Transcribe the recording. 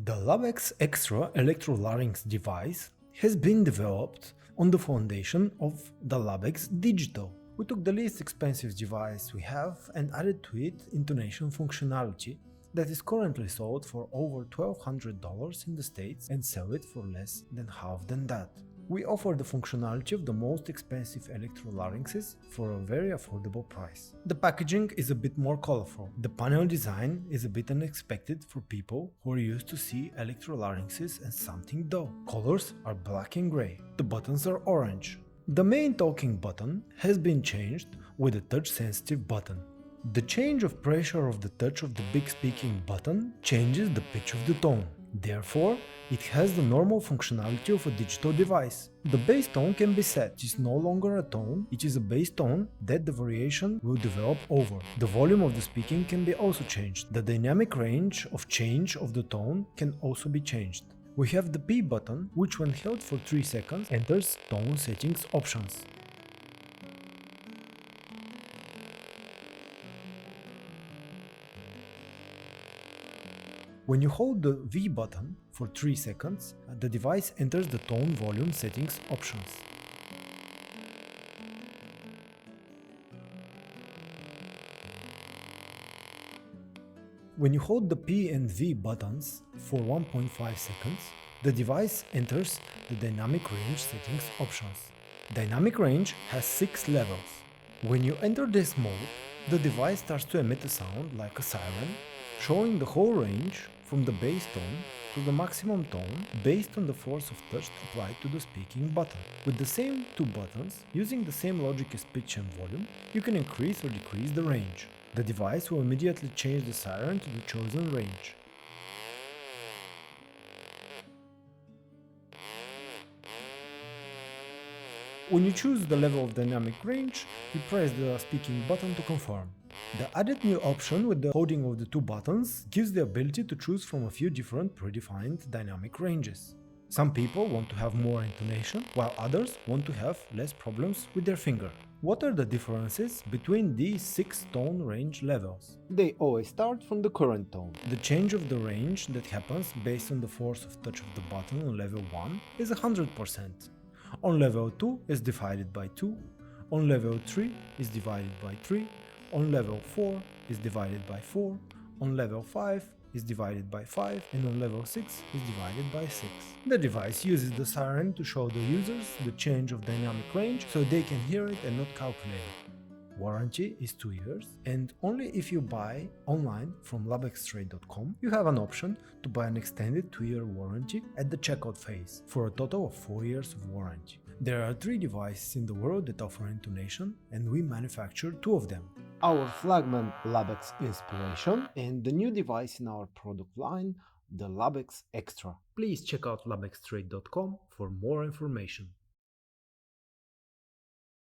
The Labex Extra electrolarynx device has been developed on the foundation of the Labex Digital. We took the least expensive device we have and added to it intonation functionality that is currently sold for over $1,200 in the States and sell it for less than half than that. We offer the functionality of the most expensive electrolarynxes for a very affordable price. The packaging is a bit more colorful. The panel design is a bit unexpected for people who are used to see electrolarynxes as something dull. Colors are black and gray. The buttons are orange. The main talking button has been changed with a touch-sensitive button. The change of pressure of the touch of the big speaking button changes the pitch of the tone. Therefore, it has the normal functionality of a digital device. The bass tone can be set. It is no longer a tone, it is a bass tone that the variation will develop over. The volume of the speaking can be also changed. The dynamic range of change of the tone can also be changed. We have the P button, which when held for 3 seconds enters tone settings options. When you hold the V button for 3 seconds, the device enters the tone volume settings options. When you hold the P and V buttons for 1.5 seconds, the device enters the dynamic range settings options. Dynamic range has 6 levels. When you enter this mode, the device starts to emit a sound like a siren, showing the whole range from the bass tone to the maximum tone based on the force of touch applied to the speaking button. With the same two buttons, using the same logic as pitch and volume, you can increase or decrease the range. The device will immediately change the siren to the chosen range. When you choose the level of dynamic range, you press the speaking button to confirm. The added new option with the holding of the two buttons gives the ability to choose from a few different predefined dynamic ranges. Some people want to have more intonation, while others want to have less problems with their finger. What are the differences between these 6 tone range levels? They always start from the current tone. The change of the range that happens based on the force of touch of the button on level 1 is 100%. On level 2 is divided by 2, on level 3 is divided by 3, on level 4 is divided by 4, on level 5 is divided by 5, and on level 6 is divided by 6. The device uses the siren to show the users the change of dynamic range so they can hear it and not calculate it. Warranty is 2 years, and only if you buy online from labextrade.com you have an option to buy an extended 2-year warranty at the checkout phase for a total of 4 years of warranty. There are 3 devices in the world that offer intonation, and we manufacture 2 of them. Our flagman Labex Inspiration and the new device in our product line, the Labex Extra. Please check out labextrade.com for more information.